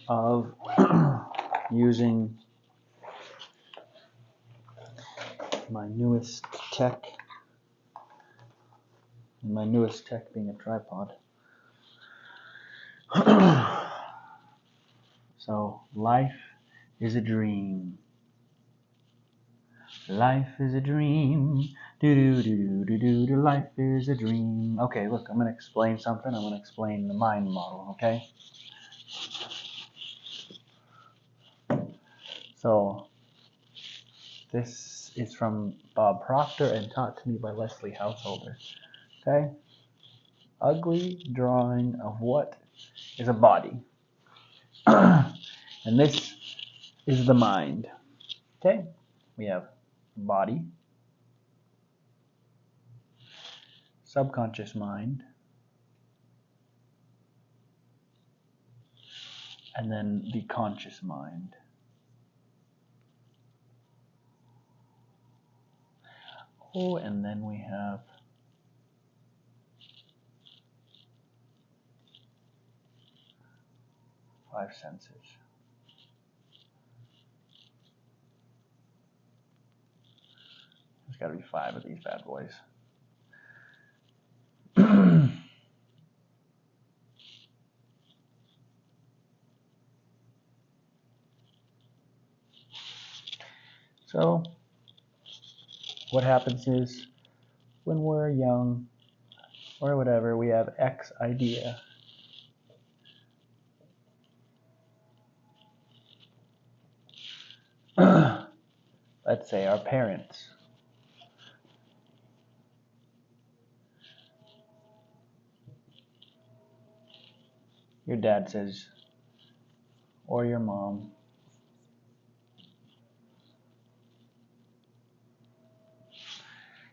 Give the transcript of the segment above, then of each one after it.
of using my newest tech, being a tripod. So, life is a dream. Life is a dream. Do. Life is a dream. Okay, look, I'm going to explain something. I'm going to explain the mind model, okay? So, this is from Bob Proctor and taught to me by Leslie Householder. Okay? Ugly drawing of what is a body. And this is the mind. Okay? We have body, subconscious mind, and then the conscious mind. Oh, and then we have five senses. There's got to be five of these bad boys. So, what happens is, when we're young, or whatever, we have X idea. Let's say our parents. Your dad says, or your mom,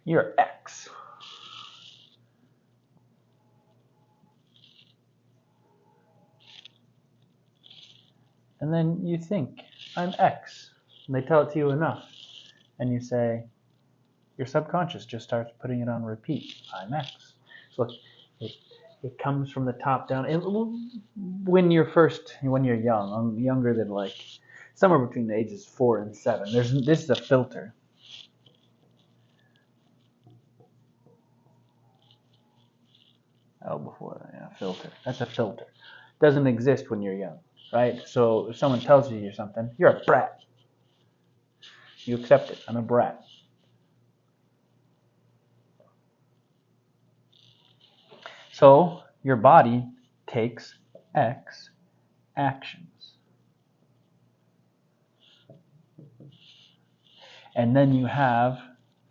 you're X. And then you think, I'm X. And they tell it to you enough. And you say, your subconscious just starts putting it on repeat. I'm X. So look, it comes from the top down. When you're young, I'm younger than like somewhere between the ages 4 and 7. This is a filter. Filter. That's a filter. It doesn't exist when you're young, right? So if someone tells you something, you're a brat. You accept it. I'm a brat. So your body takes X actions. And then you have,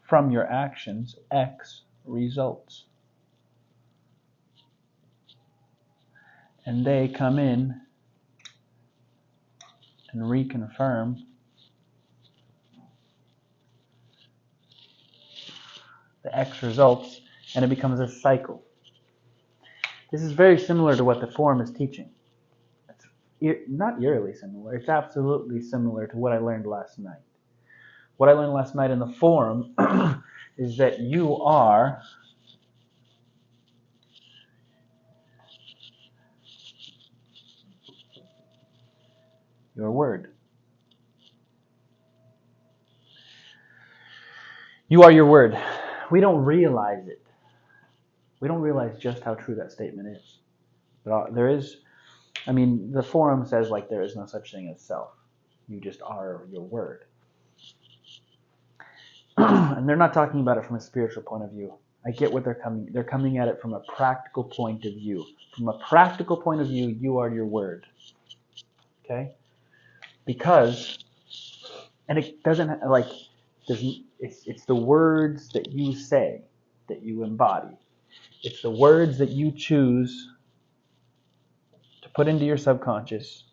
from your actions, X results. And they come in and reconfirm the X results, and it becomes a cycle. This is very similar to what the Forum is teaching. It's not eerily similar. It's absolutely similar to what I learned last night. What I learned last night in the Forum is that you are your word. You are your word. We don't realize it. We don't realize just how true that statement is. But there is, the Forum says like there is no such thing as self. You just are your word. And they're not talking about it from a spiritual point of view. I get what they're coming at it from a practical point of view. From a practical point of view, you are your word. Okay? Because, and it doesn't, it's the words that you say that you embody. It's the words that you choose to put into your subconscious,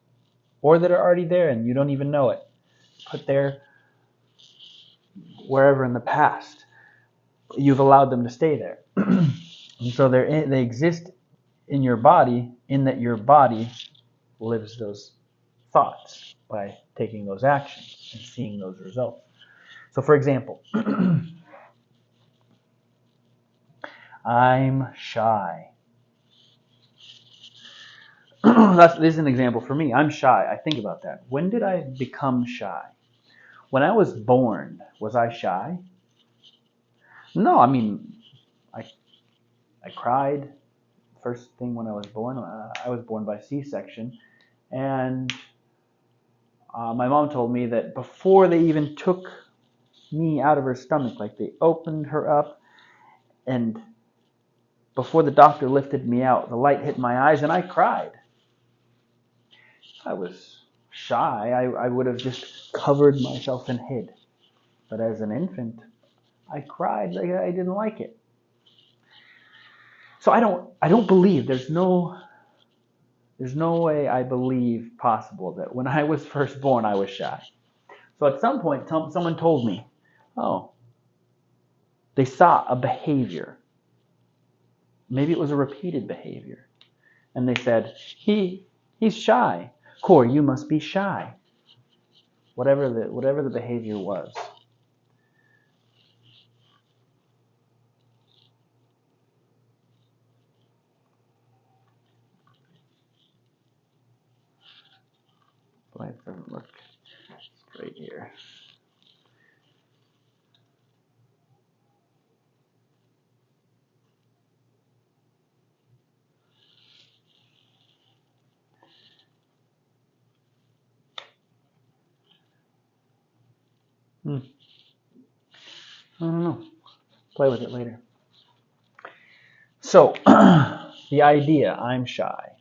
or that are already there and you don't even know it. Put there wherever in the past. You've allowed them to stay there. And so they exist in your body, in that your body lives those thoughts by taking those actions and seeing those results. So for example, I'm shy. this is an example for me. I'm shy. I think about that. When did I become shy? When I was born, was I shy? No, I mean, I cried. First thing when I was born, I was born by C-section, and my mom told me that before they even took me out of her stomach, like they opened her up, and before the doctor lifted me out, the light hit my eyes and I cried. I was shy. I would have just covered myself and hid. But as an infant, I cried like I didn't like it. So I don't believe, there's no way I believe possible that when I was first born I was shy. So at some point someone told me, oh, they saw a behavior. Maybe it was a repeated behavior. And they said, he's shy. Corey, you must be shy. Whatever the behavior was. Boy, it doesn't look straight here. I don't know. Play with it later. So, the idea, I'm shy.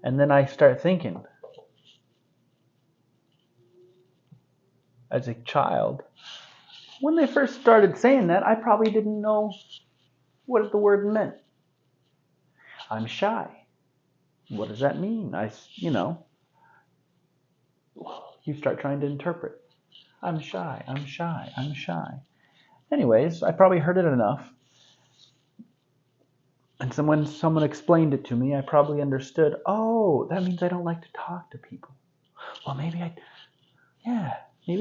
And then I start thinking, as a child, when they first started saying that, I probably didn't know what the word meant. I'm shy. What does that mean? You start trying to interpret. I'm shy, I'm shy, I'm shy. Anyways, I probably heard it enough. And when someone explained it to me, I probably understood, oh, that means I don't like to talk to people. Well, maybe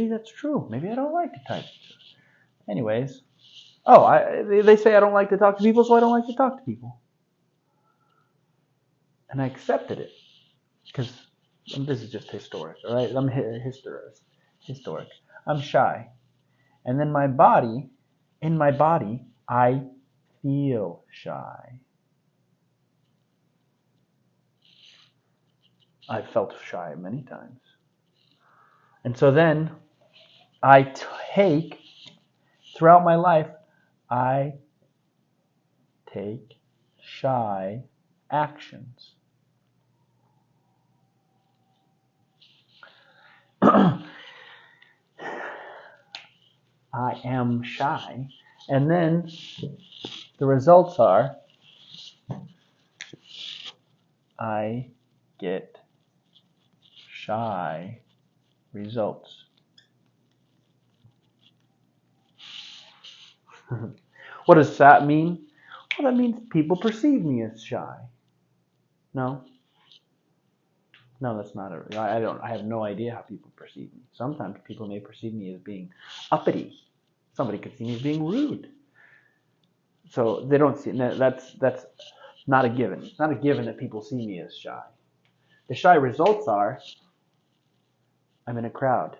that's true. Maybe I don't like to talk. Anyways, they say I don't like to talk to people, so I don't like to talk to people. And I accepted it. Because this is just historic, all right? I'm historic. I'm shy. And then in my body, I feel shy. I've felt shy many times. And so then throughout my life, I take shy actions. I am shy. And then the results are I get shy results. What does that mean? Well, that means people perceive me as shy. No, that's not it. I have no idea how people perceive me. Sometimes people may perceive me as being uppity. Somebody could see me as being rude. So they don't see that's not a given. It's not a given that people see me as shy. The shy results are I'm in a crowd.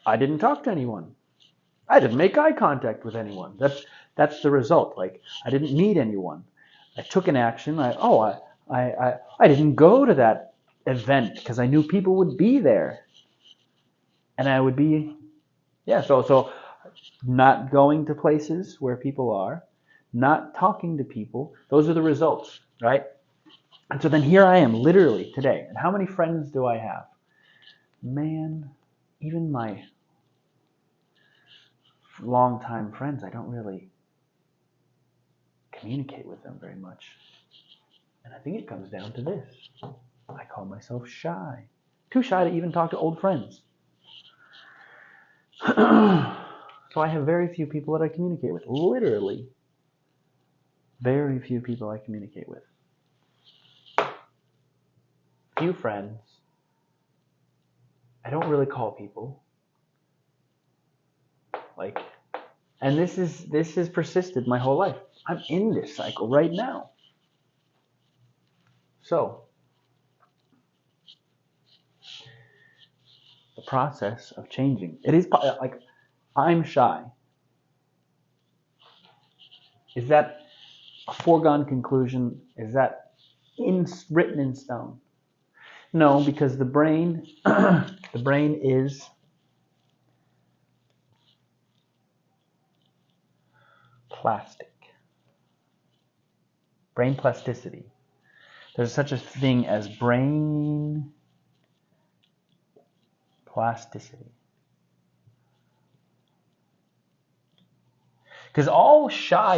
I didn't talk to anyone. I didn't make eye contact with anyone. That's the result. Like I didn't meet anyone. I took an action. I didn't go to that event because I knew people would be there, and I would be So not going to places where people are, not talking to people. Those are the results, right? And so then here I am, literally today. And how many friends do I have? Man, even my longtime friends, I don't really communicate with them very much. And I think it comes down to this. I call myself shy. Too shy to even talk to old friends. So I have very few people that I communicate with. Literally, very few people I communicate with. Few friends. I don't really call people. And this has persisted my whole life. I'm in this cycle right now. So, the process of changing. It is like, I'm shy. Is that a foregone conclusion? Is that written in stone? No, because the brain, the brain is plastic. Brain plasticity. There's such a thing as brain plasticity. Because all shy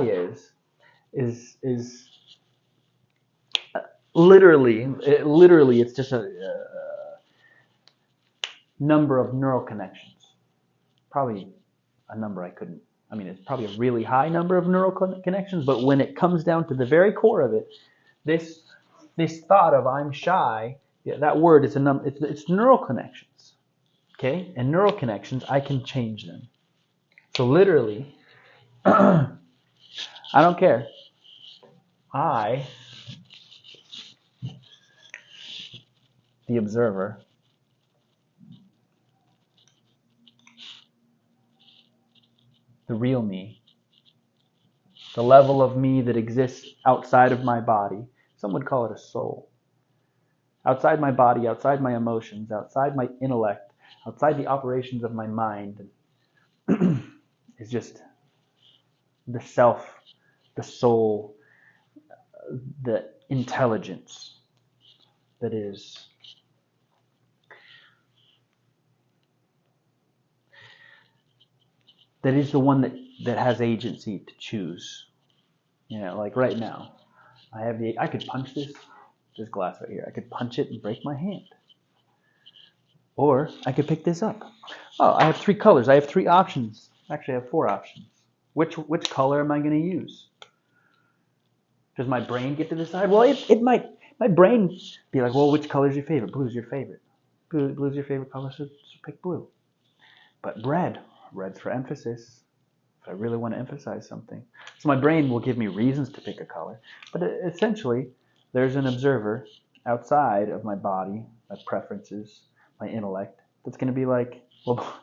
is literally it's just a number of neural connections. Probably a number it's probably a really high number of neural connections, but when it comes down to the very core of it, this thought of I'm shy, that word is it's neural connections. Okay? And neural connections, I can change them. So literally, I don't care. The observer, the real me, the level of me that exists outside of my body, some would call it a soul. Outside my body, outside my emotions, outside my intellect, outside the operations of my mind, is just the self, the soul, the intelligence that is the one that has agency to choose. Like right now, I could punch this glass right here. I could punch it and break my hand. Or I could pick this up. Oh, I have 3 colors. I have 3 options. Actually, I have 4 options. Which color am I going to use? Does my brain get to decide? Well, it might. My brain be like, well, which color is your favorite? Blue's your favorite. Blue's your favorite color, so pick blue. But red's for emphasis. If I really want to emphasize something. So my brain will give me reasons to pick a color. But essentially, there's an observer outside of my body, my preferences, my intellect, that's going to be like, well,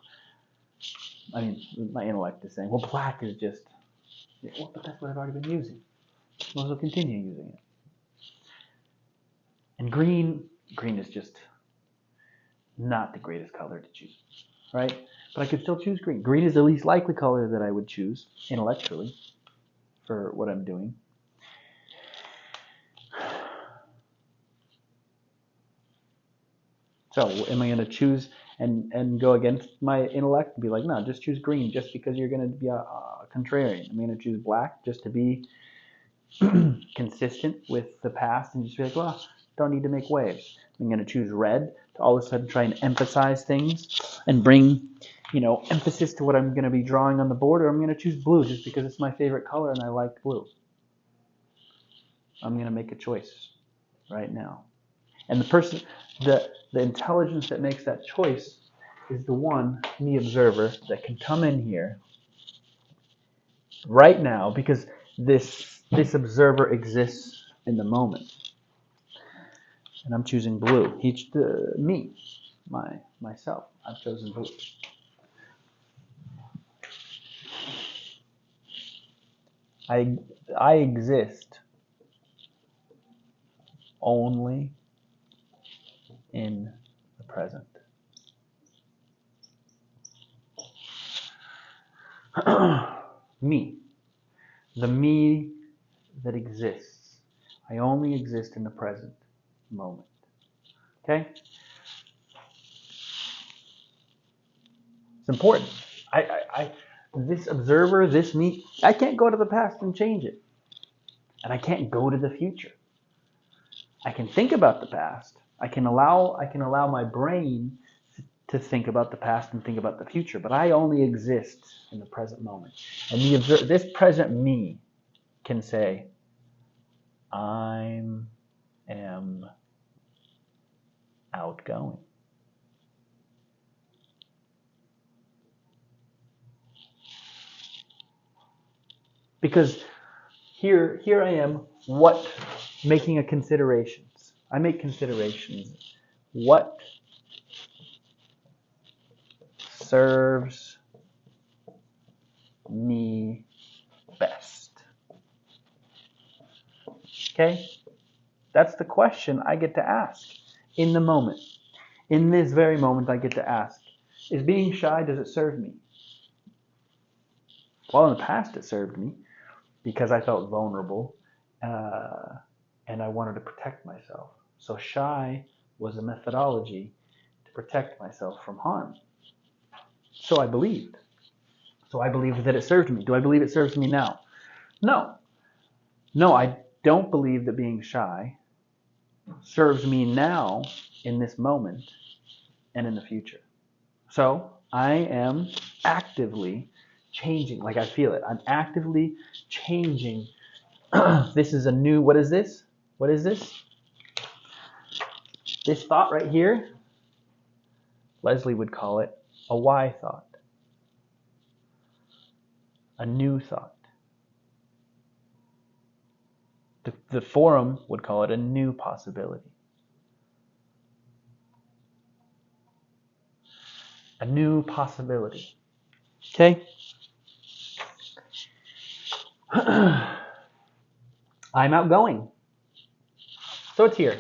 my intellect is saying, well, black is just, well, but that's what I've already been using. Well, I'll continue using it. And green is just not the greatest color to choose, right? But I could still choose green. Green is the least likely color that I would choose intellectually for what I'm doing. So am I going to choose and go against my intellect and be like, no, just choose green just because you're going to be a contrarian? I'm going to choose black just to be consistent with the past and just be like, well, don't need to make waves. I'm going to choose red to all of a sudden try and emphasize things and bring, emphasis to what I'm going to be drawing on the board, or I'm going to choose blue just because it's my favorite color and I like blue. I'm going to make a choice right now. And the intelligence that makes that choice is the one, the observer, that can come in here right now, because this observer exists in the moment. And I'm choosing blue. Myself. I've chosen blue. I exist only in the present. Me. The me that exists. I only exist in the present moment. Okay? It's important. This observer, this me, I can't go to the past and change it. And I can't go to the future. I can think about the past. I can allow my brain to think about the past and think about the future, but I only exist in the present moment. And this present me can say, I am outgoing. Because Here I am, making a considerations. I make considerations. What serves me best? Okay? That's the question I get to ask in the moment. In this very moment, I get to ask, is being shy, does it serve me? Well, in the past, it served me because I felt vulnerable and I wanted to protect myself. So shy was a methodology to protect myself from harm. So I believed. So I believed that it served me. Do I believe it serves me now? No. No, I don't believe that being shy serves me now in this moment and in the future. So I am actively changing, like I feel it. I'm actively changing. This is a new, what is this? What is this? This thought right here, Leslie would call it a why thought. A new thought. The forum would call it a new possibility. A new possibility. Okay? I'm outgoing. So it's here.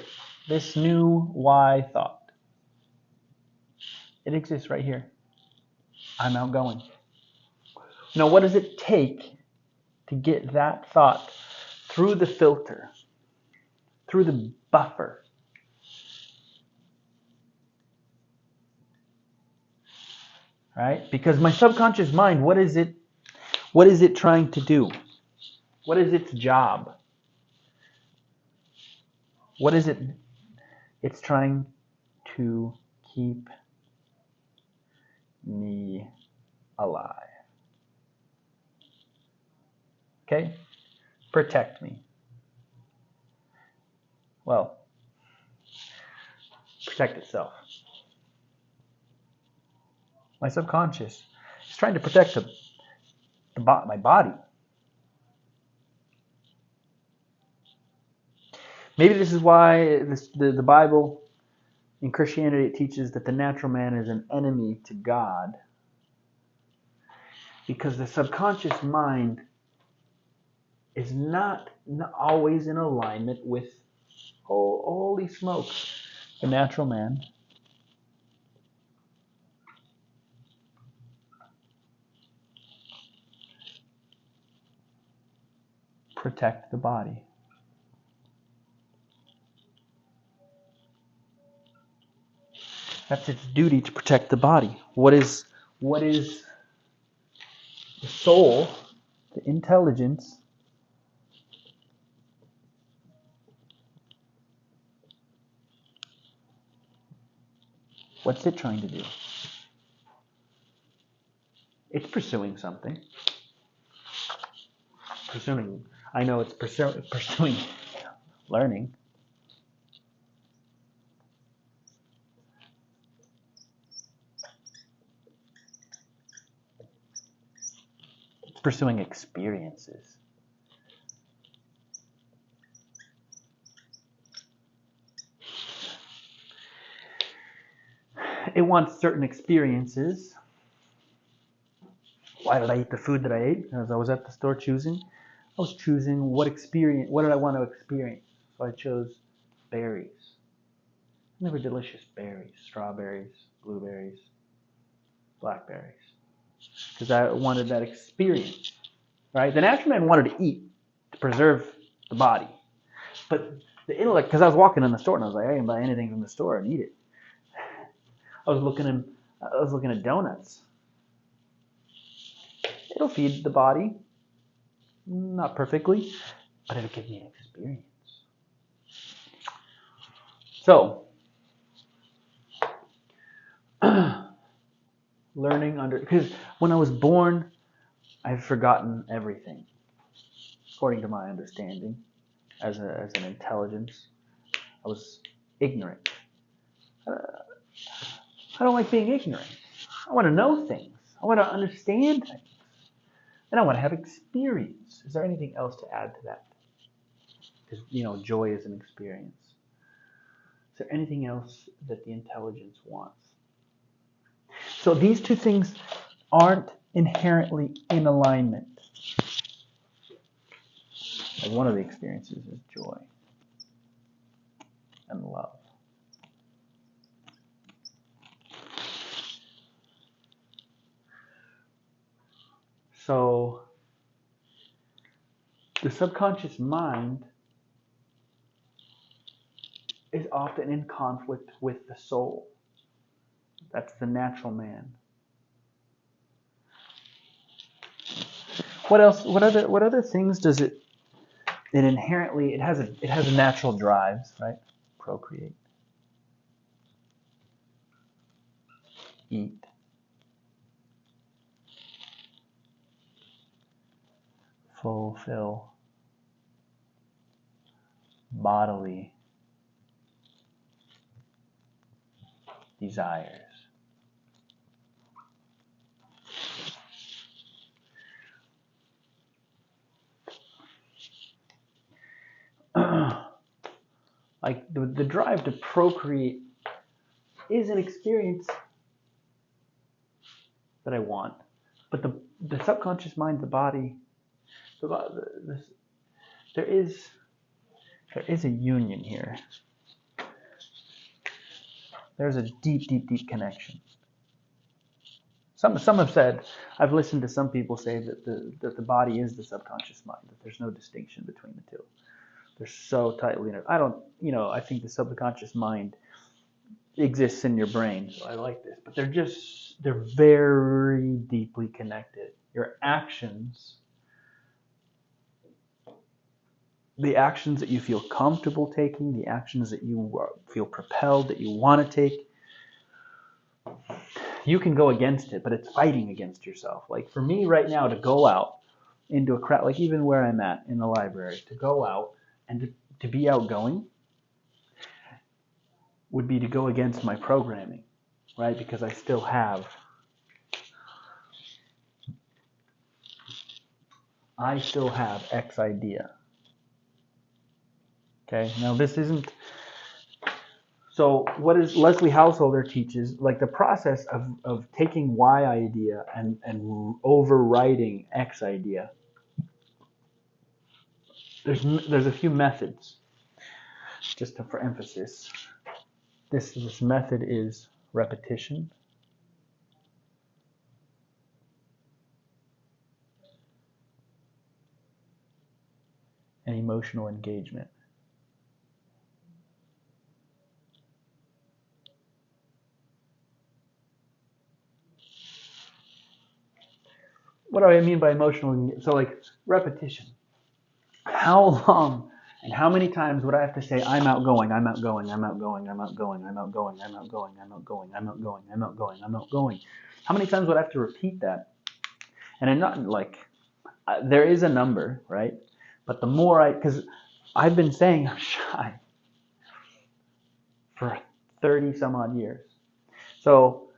This new why thought. It exists right here. I'm outgoing. Now, what does it take to get that thought through the filter, through the buffer? Right? Because my subconscious mind, what is it trying to do? What is its job? What is it? It's trying to keep me alive. Okay? Protect me. Well, protect itself. My subconscious is trying to protect my body. Maybe this is why the Bible in Christianity it teaches that the natural man is an enemy to God, because the subconscious mind is not always in alignment with, holy smokes, the natural man. Protect the body. That's its duty, to protect the body. What is the soul, the intelligence? What's it trying to do? It's pursuing something. I know it's pursuing learning. It's pursuing experiences. It wants certain experiences. Why did I eat the food that I ate? As I was at the store choosing, I was choosing what did I want to experience. So I chose berries. And they were delicious berries, strawberries, blueberries, blackberries. Because I wanted that experience, right? The natural man wanted to eat to preserve the body. But the intellect, because I was walking in the store and I was like, I can buy anything from the store and eat it. I was looking at donuts. It'll feed the body, not perfectly, but it'll give me an experience. So, because when I was born, I've forgotten everything, according to my understanding, as an intelligence. I was ignorant. I don't like being ignorant. I want to know things. I want to understand things. And I want to have experience. Is there anything else to add to that? Because, joy is an experience. Is there anything else that the intelligence wants? So these two things aren't inherently in alignment. Like one of the experiences is joy and love. So the subconscious mind is often in conflict with the soul. That's the natural man. What else? What other things does it inherently? It has a natural drives, right? Procreate, eat, fulfill bodily desires. Like the drive to procreate is an experience that I want, but the subconscious mind, the body, there is a union here. There's a deep connection. Some have said, I've listened to some people say that the body is the subconscious mind, that there's no distinction between the two. They're so tightly intertwined. I think the subconscious mind exists in your brain, so I like this. But they're very deeply connected. Your actions, the actions that you feel comfortable taking, the actions that you feel propelled, that you want to take, you can go against it, but it's fighting against yourself. Like for me right now, to go out into a crowd, like even where I'm at in the library, to go out and to be outgoing would be to go against my programming, right? Because I still have X idea. Okay, now this isn't. So what is Leslie Householder teaches, like the process of taking Y idea and overriding X idea. There's a few methods, just for emphasis. This method is repetition, and emotional engagement. What do I mean by emotional engagement? So like repetition. How long and how many times would I have to say, I'm outgoing, I'm outgoing, I'm outgoing, I'm outgoing, I'm outgoing, I'm outgoing, I'm outgoing, I'm outgoing, I'm outgoing, I'm outgoing? How many times would I have to repeat that? And I'm not like, there is a number, right? But the more because I've been saying I'm shy for 30 some odd years. So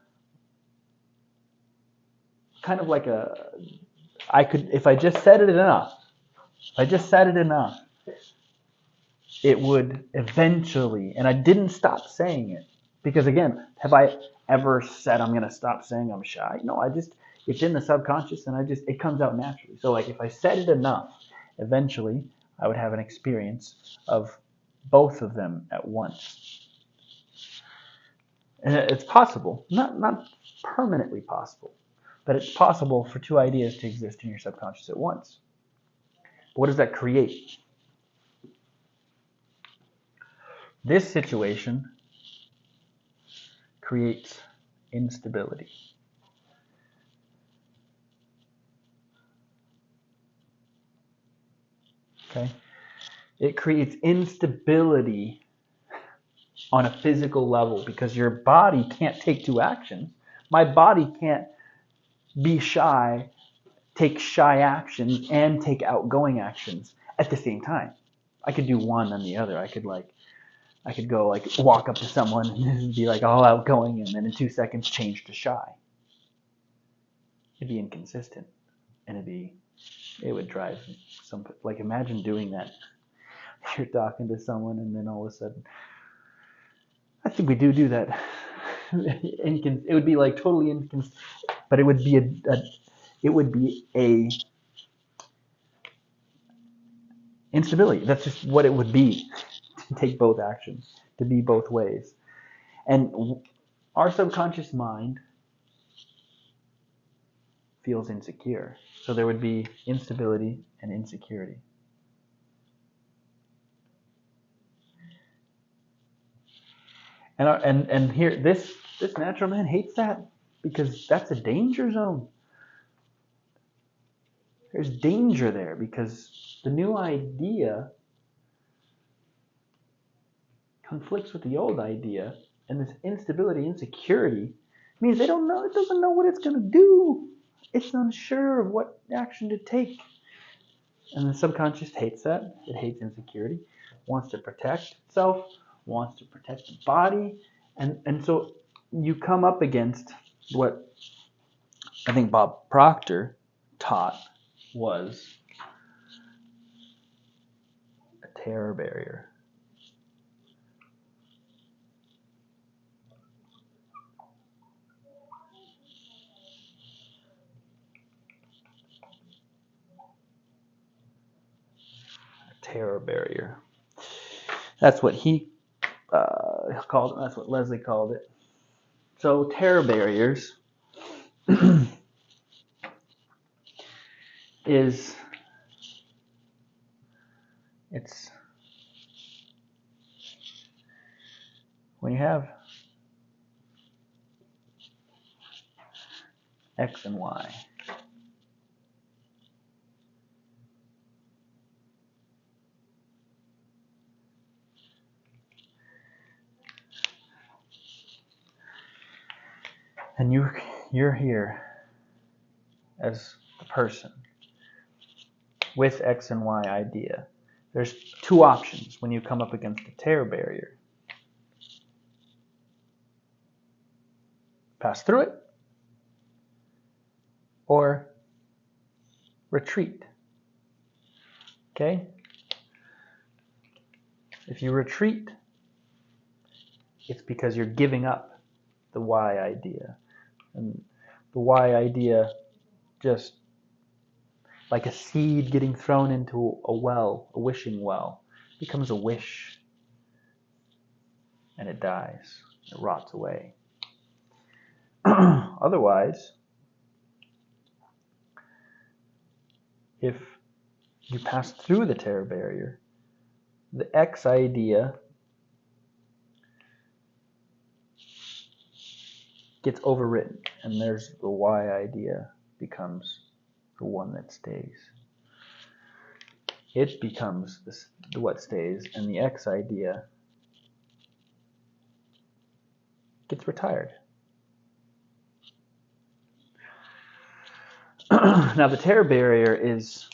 kind of like if I just said it enough, it would eventually, and I didn't stop saying it. Because again, have I ever said I'm going to stop saying I'm shy? No, it's in the subconscious and it comes out naturally. So like if I said it enough, eventually I would have an experience of both of them at once. And it's possible, not permanently possible, but it's possible for two ideas to exist in your subconscious at once. But what does that create? This situation creates instability. Okay? It creates instability on a physical level because your body can't take two actions. My body can't be shy, take shy actions, and take outgoing actions at the same time. I could do one and the other. I could go like walk up to someone and be like all outgoing and then in 2 seconds change to shy. It'd be inconsistent. And it would drive some, like, imagine doing that. You're talking to someone and then all of a sudden, I think we do that. It would be like totally inconsistent, but it would be a instability. That's just what it would be to take both actions, to be both ways. And our subconscious mind feels insecure. So there would be instability and insecurity. And here, this natural man hates that because that's a danger zone. There's danger there because the new idea conflicts with the old idea, and this instability, insecurity means it doesn't know what it's going to do. It's unsure of what action to take. And the subconscious hates that. It hates insecurity, wants to protect itself, wants to protect the body. And so you come up against what I think Bob Proctor taught was a terror barrier. A terror barrier. That's what he called it. That's what Leslie called it. So terror barriers it's when you have X and Y. And you're here as the person with X and Y idea. There's two options when you come up against a terror barrier. Pass through it or retreat. Okay? If you retreat, it's because you're giving up the Y idea. And the Y idea, just like a seed getting thrown into a well, a wishing well, becomes a wish and it dies. It rots away. Otherwise, if you pass through the terror barrier, the X idea gets overwritten, and there's the Y idea becomes the one that stays. It becomes what stays, and the X idea gets retired. Now, the terror barrier is,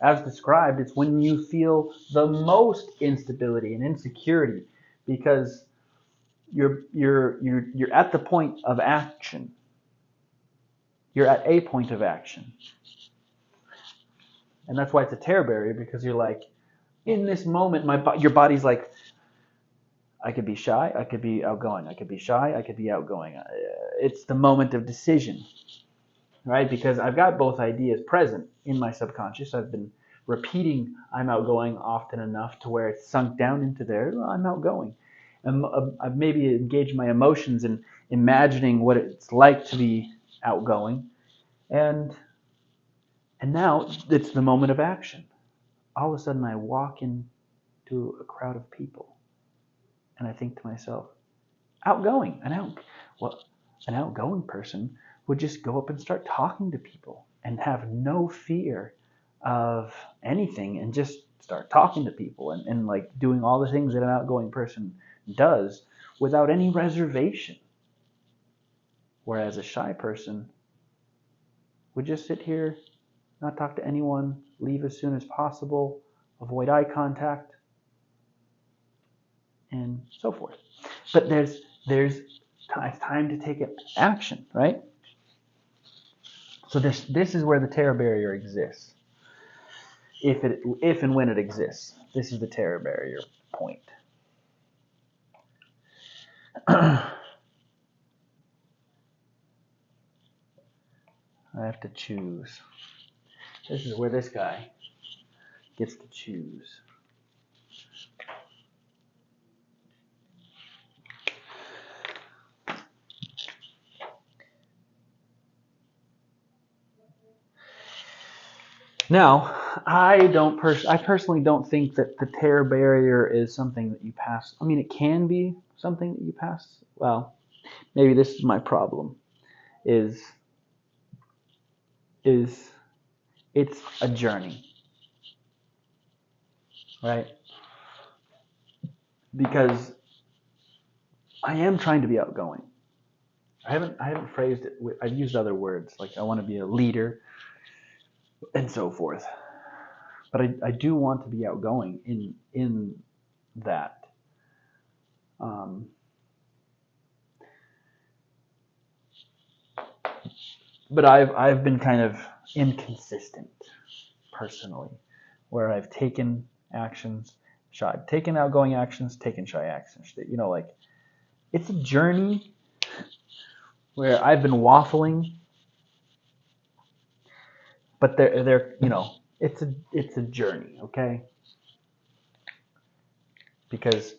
as described, it's when you feel the most instability and insecurity because you're at the point of action. You're at a point of action. And that's why it's a terror barrier, because you're like, in this moment, your body's like, I could be shy, I could be outgoing. I could be shy, I could be outgoing. It's the moment of decision, right? Because I've got both ideas present in my subconscious. I've been repeating I'm outgoing often enough to where it's sunk down into there. Well, I'm outgoing. And I've maybe engaged my emotions in imagining what it's like to be outgoing. And now it's the moment of action. All of a sudden I walk into a crowd of people and I think to myself, outgoing. An outgoing person would just go up and start talking to people and have no fear of anything and just start talking to people and like doing all the things that an outgoing person does without any reservation. Whereas a shy person would just sit here, not talk to anyone, leave as soon as possible, avoid eye contact, and so forth. But there's time to take action, right? So this is where the terror barrier exists. If and when it exists, this is the terror barrier point. I have to choose. This is where this guy gets to choose. Now, I personally don't think that the terror barrier is something that you pass. I mean, it can be something that you pass. Well, maybe this is my problem. Is it's a journey, right? Because I am trying to be outgoing. I haven't phrased it. I've used other words like I want to be a leader and so forth. But I do want to be outgoing in that. But I've been kind of inconsistent personally, where I've taken actions, taken outgoing actions, taken shy actions. You know, like it's a journey where I've been waffling, but they're you know, it's a journey, okay? Because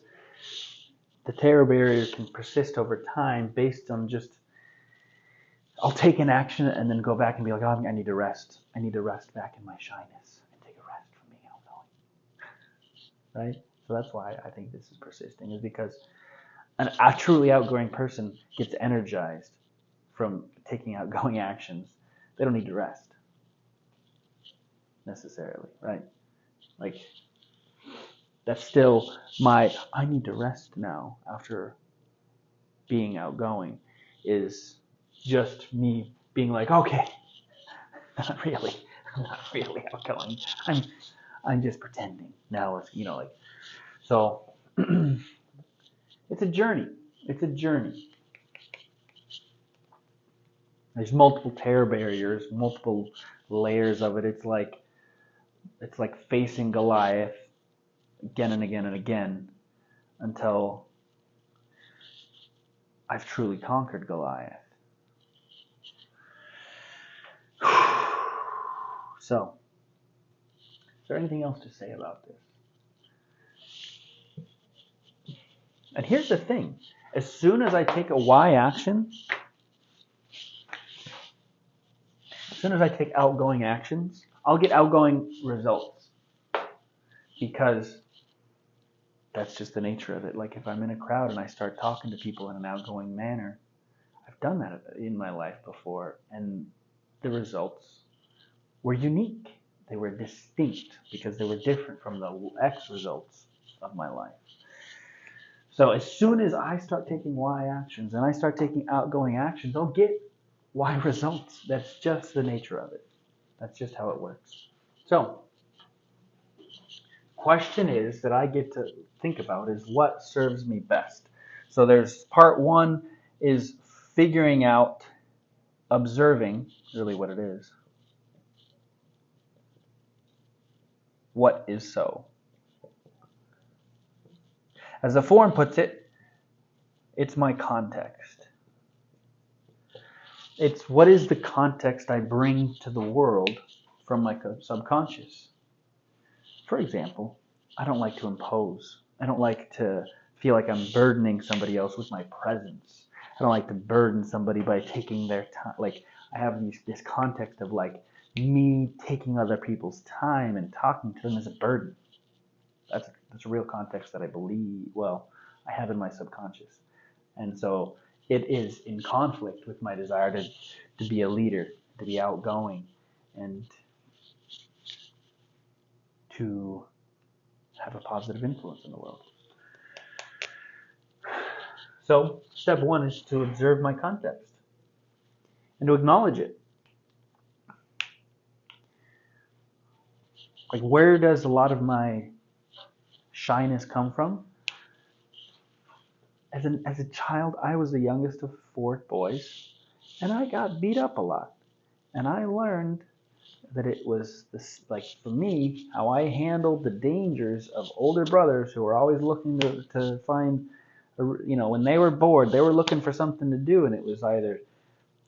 the terror barrier can persist over time based on just I'll take an action and then go back and be like, oh, I need to rest. I need to rest back in my shyness and take a rest from being outgoing. Right? So that's why I think this is persisting, is because a truly outgoing person gets energized from taking outgoing actions. They don't need to rest necessarily, right? Like that's still I need to rest now after being outgoing is just me being like, okay, I'm not really outgoing. I'm just pretending. Now it's, you know, like, so it's a journey. It's a journey. There's multiple terror barriers, multiple layers of it. It's like facing Goliath again and again and again until I've truly conquered Goliath. So, is there anything else to say about this? And here's the thing. As soon as I take a Y action, as soon as I take outgoing actions, I'll get outgoing results. Because that's just the nature of it. Like if I'm in a crowd and I start talking to people in an outgoing manner, I've done that in my life before, and the results were unique. They were distinct because they were different from the X results of my life. So as soon as I start taking Y actions and I start taking outgoing actions, I'll get Y results. That's just the nature of it. That's just how it works. So, question is that I get to think about is what serves me best. So there's part one is figuring out, observing, really what it is. What is so? As the form puts it, it's my context. It's what is the context I bring to the world from my subconscious. For example, I don't like to impose. I don't like to feel like I'm burdening somebody else with my presence. I don't like to burden somebody by taking their time. Like I have this context of like me taking other people's time and talking to them as a burden. That's a real context that I believe, well, I have in my subconscious. And so it is in conflict with my desire to be a leader, to be outgoing, and to have a positive influence in the world. So step one is to observe my context and to acknowledge it. Like, where does a lot of my shyness come from? As a child, I was the youngest of 4 boys, and I got beat up a lot. And I learned that it was this, like for me, how I handled the dangers of older brothers who were always looking to find, when they were bored, they were looking for something to do, and it was either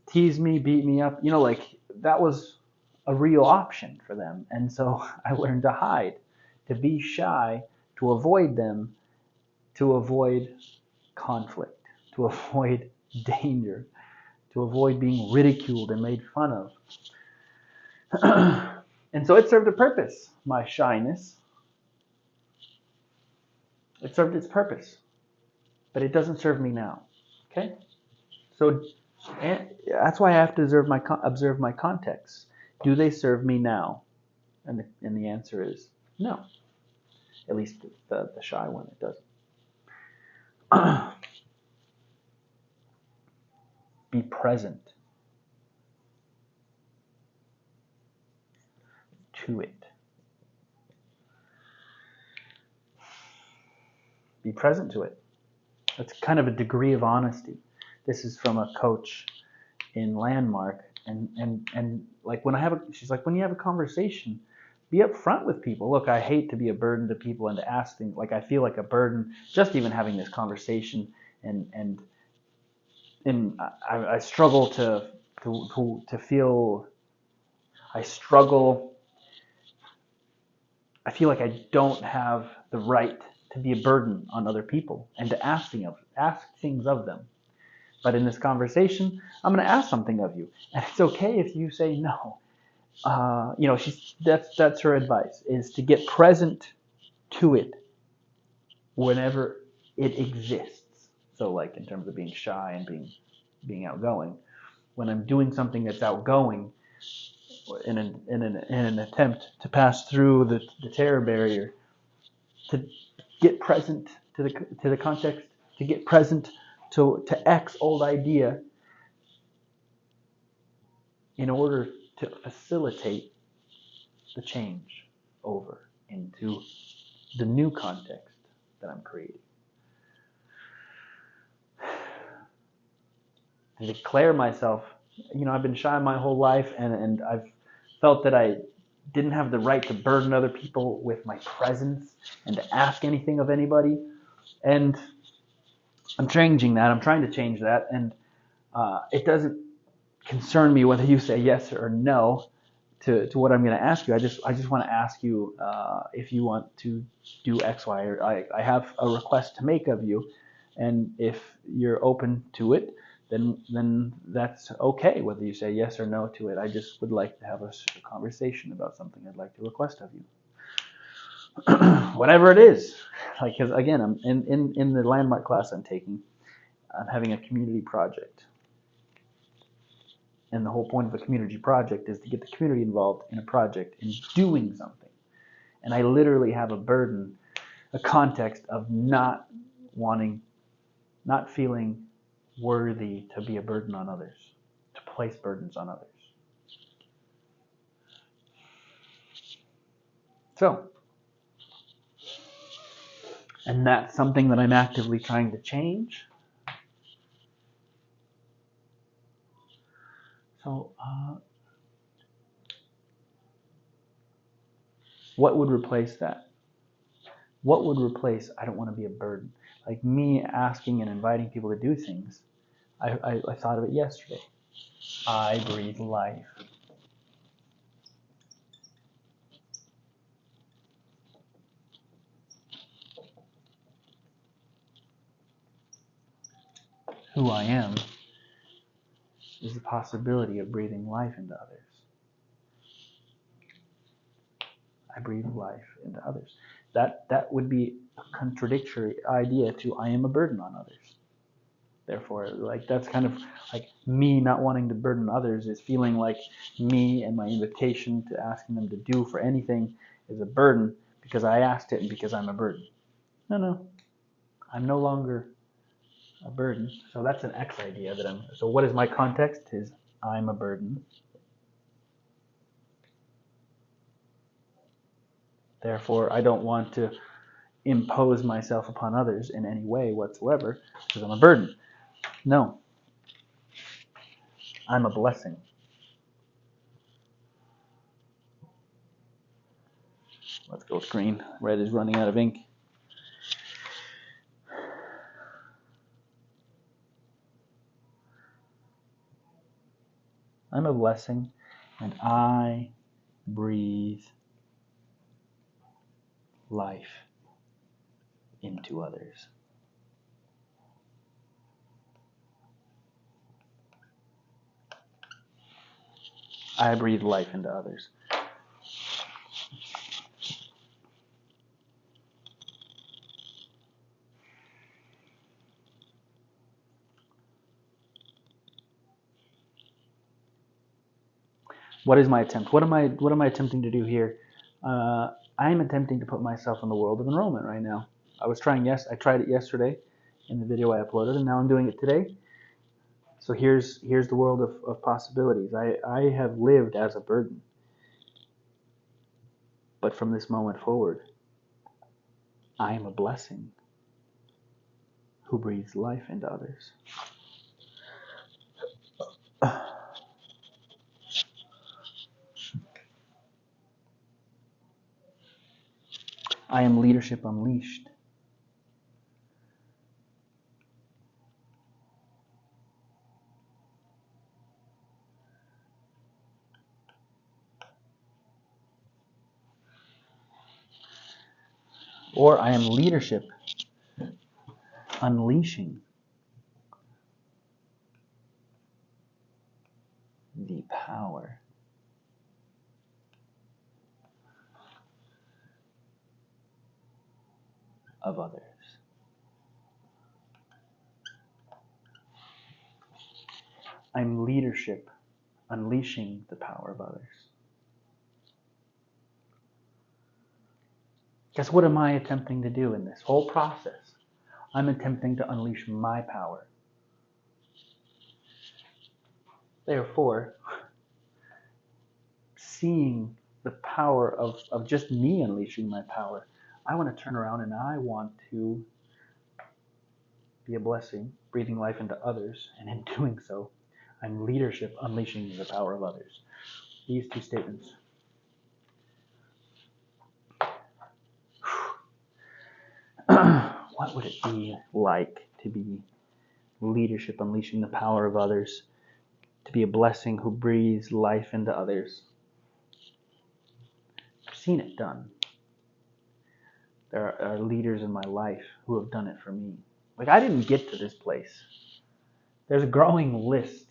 tease me, beat me up, like that was a real option for them. And so I learned to hide, to be shy, to avoid them, to avoid conflict, to avoid danger, to avoid being ridiculed and made fun of. And so it served a purpose, my shyness. It served its purpose, but it doesn't serve me now. Okay? So that's why I have to observe my context. Do they serve me now? And the answer is no. At least the shy one, it doesn't. Be present to it. Be present to it. That's kind of a degree of honesty. This is from a coach in Landmark, and like she's like, when you have a conversation, be upfront with people. Look, I hate to be a burden to people and to ask things. Like I feel like a burden just even having this conversation, and I struggle to feel. I struggle. I feel like I don't have the right to be a burden on other people and to ask things of them. But in this conversation, I'm going to ask something of you, and it's okay if you say no. That's her advice, is to get present to it whenever it exists. So, like in terms of being shy and being outgoing, when I'm doing something that's outgoing, in an attempt to pass through the terror barrier, to get present to the context, to get present to X old idea, in order to facilitate the change over into the new context that I'm creating. To declare myself, I've been shy my whole life, and I've felt that I didn't have the right to burden other people with my presence and to ask anything of anybody. And I'm changing that. I'm trying to change that. And it doesn't concern me whether you say yes or no to what I'm going to ask you. I just want to ask you if you want to do X, Y, or I have a request to make of you, and if you're open to it, then that's okay, whether you say yes or no to it. I just would like to have a conversation about something I'd like to request of you. Whatever it is. Because again, I'm in the Landmark class I'm taking, I'm having a community project. And the whole point of a community project is to get the community involved in a project, in doing something. And I literally have a burden, a context of not feeling worthy to be a burden on others, to place burdens on others. So, and that's something that I'm actively trying to change. So, what would replace that? What would replace I don't want to be a burden? Like me asking and inviting people to do things. I thought of it yesterday. I breathe life. Who I am is the possibility of breathing life into others. I breathe life into others. That would be a contradictory idea to I am a burden on others. Therefore, like that's kind of like me not wanting to burden others is feeling like me and my invitation to asking them to do for anything is a burden because I asked it and because I'm a burden. No. I'm no longer a burden. So that's an X idea so what is my context? Is I'm a burden. Therefore, I don't want to impose myself upon others in any way whatsoever because I'm a burden. No. I'm a blessing. full screen. Red is running out of ink. I'm a blessing, and I breathe life into others. I breathe life into others. What is my attempt? What am I attempting to do here? I am attempting to put myself in the world of enrollment right now. I tried it yesterday in the video I uploaded, and now I'm doing it today. So here's the world of possibilities. I have lived as a burden. But from this moment forward, I am a blessing who breathes life into others. I am leadership unleashed. Or I am leadership unleashing the power of others. I'm leadership unleashing the power of others. Guess what am I attempting to do in this whole process? I'm attempting to unleash my power. Therefore, seeing the power of just me unleashing my power, I want to turn around and I want to be a blessing, breathing life into others, and in doing so, I'm leadership unleashing the power of others. These two statements. What would it be like to be leadership unleashing the power of others, to be a blessing who breathes life into others? I've seen it done. There are leaders in my life who have done it for me. Like, I didn't get to this place. There's a growing list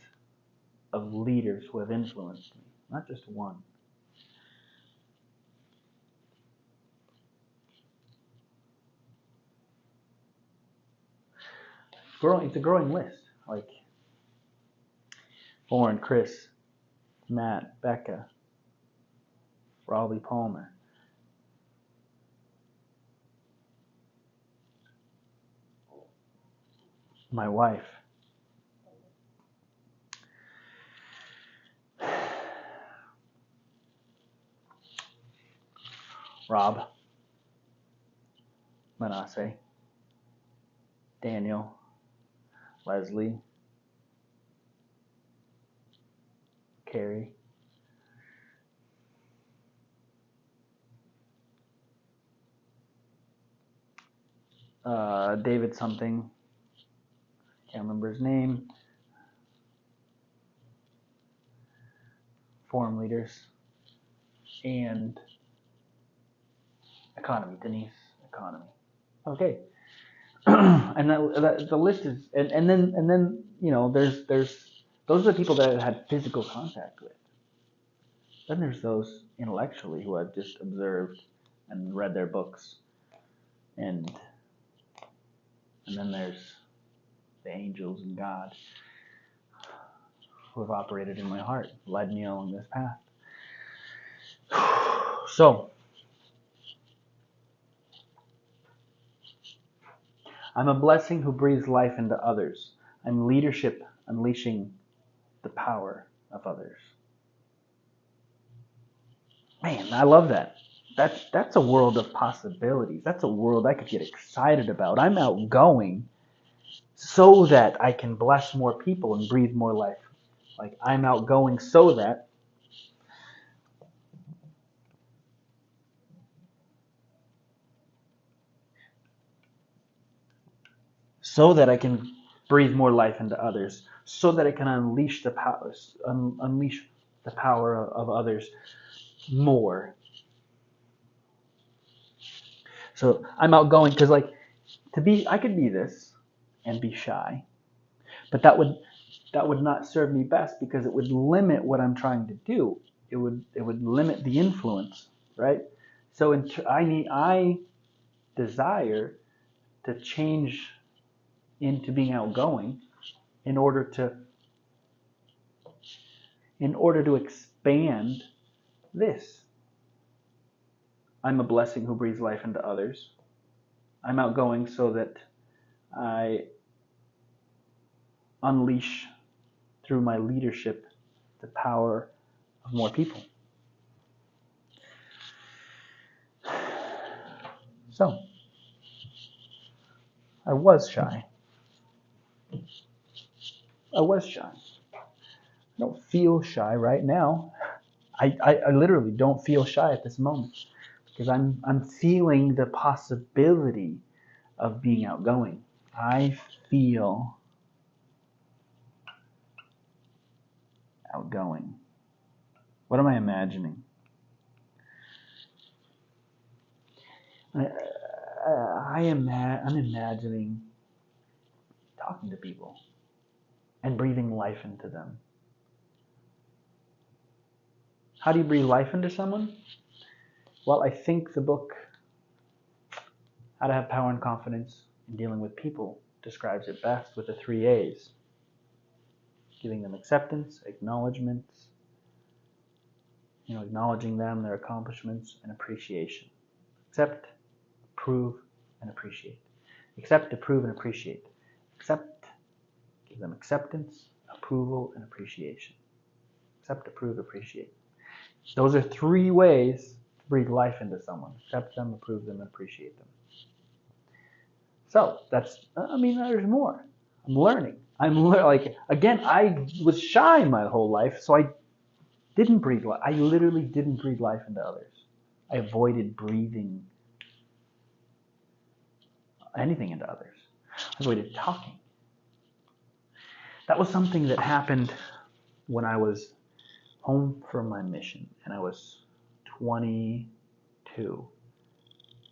of leaders who have influenced me, not just one. It's a growing list. Like Lauren, Chris, Matt, Becca, Robbie Palmer. My wife. Rob. Manasseh. Daniel. Leslie. Carrie. David something. Can't remember his name. Forum leaders. And economy. Denise. Economy. Okay. And the list is, and then there's those are the people that I've had physical contact with. Then there's those intellectually who I've just observed and read their books, and then there's the angels and God who have operated in my heart, led me along this path. So I'm a blessing who breathes life into others. I'm leadership unleashing the power of others. Man, I love that. That's a world of possibilities. That's a world I could get excited about. I'm outgoing so that I can bless more people and breathe more life. Like, I'm outgoing so that so that I can breathe more life into others, so that I can unleash the power of others more. So I'm outgoing because, like, I could be this and be shy, but that would not serve me best, because it would limit what I'm trying to do. It would limit the influence, right? So I desire to change into being outgoing in order to expand this. I'm a blessing who breathes life into others. I'm outgoing so that I unleash through my leadership the power of more people. So, I was shy. I don't feel shy right now. I literally don't feel shy at this moment, because I'm feeling the possibility of being outgoing. I feel outgoing. What am I imagining? I'm imagining talking to people and breathing life into them. How do you breathe life into someone? Well, I think the book How to Have Power and Confidence in Dealing with People describes it best with the 3 A's. Giving them acceptance, acknowledgments, acknowledging them, their accomplishments, and appreciation. Accept, approve, and appreciate. Accept, approve, and appreciate. Accept, give them acceptance, approval, and appreciation. Accept, approve, appreciate. Those are 3 ways to breathe life into someone. Accept them, approve them, and appreciate them. So there's more. I'm learning. Again, I was shy my whole life, so I didn't breathe life. I literally didn't breathe life into others. I avoided breathing anything into others. I avoided talking. That was something that happened when I was home from my mission, and I was 22. And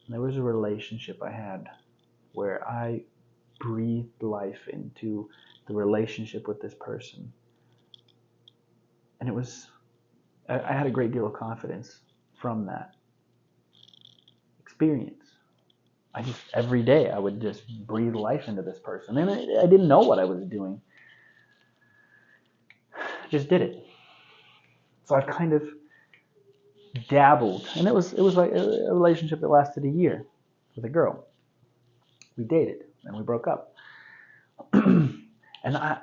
there was a relationship I had where I breathed life into the relationship with this person. And I had a great deal of confidence from that experience. Every day I would just breathe life into this person. And I didn't know what I was doing. I just did it. So I kind of dabbled. And it was like a relationship that lasted a year with a girl. We dated and we broke up. And I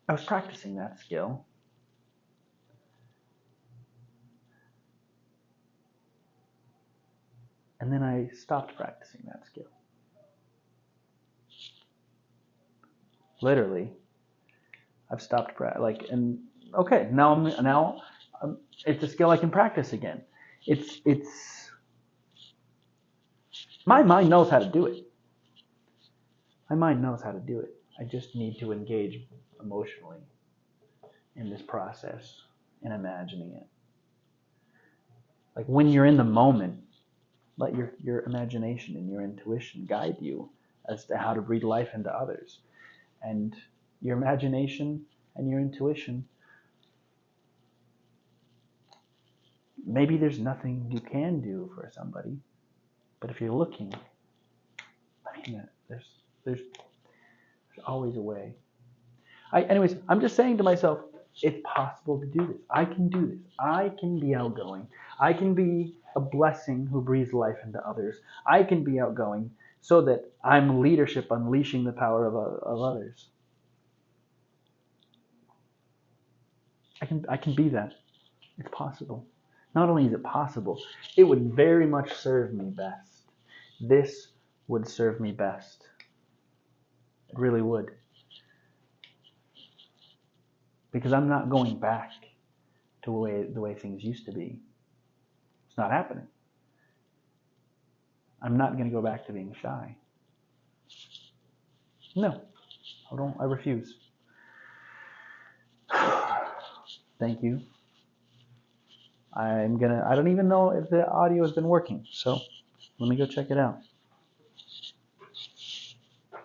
was practicing that skill. And then I stopped practicing that skill. Literally, I've stopped practicing. Now it's a skill I can practice again. It's my mind knows how to do it. My mind knows how to do it. I just need to engage emotionally in this process and imagining it. Like when you're in the moment, let your imagination and your intuition guide you as to how to breathe life into others. And your imagination and your intuition, maybe there's nothing you can do for somebody, but if you're looking, there's always a way. I'm just saying to myself, it's possible to do this. I can do this. I can be outgoing. I can be a blessing who breathes life into others. I can be outgoing so that I'm leadership unleashing the power of others. I can be that. It's possible. Not only is it possible, it would very much serve me best. This would serve me best. It really would. Because I'm not going back to the way things used to be. It's not happening. I'm not going to go back to being shy. No, I refuse. Thank you. I don't even know if the audio has been working, so let me go check it out.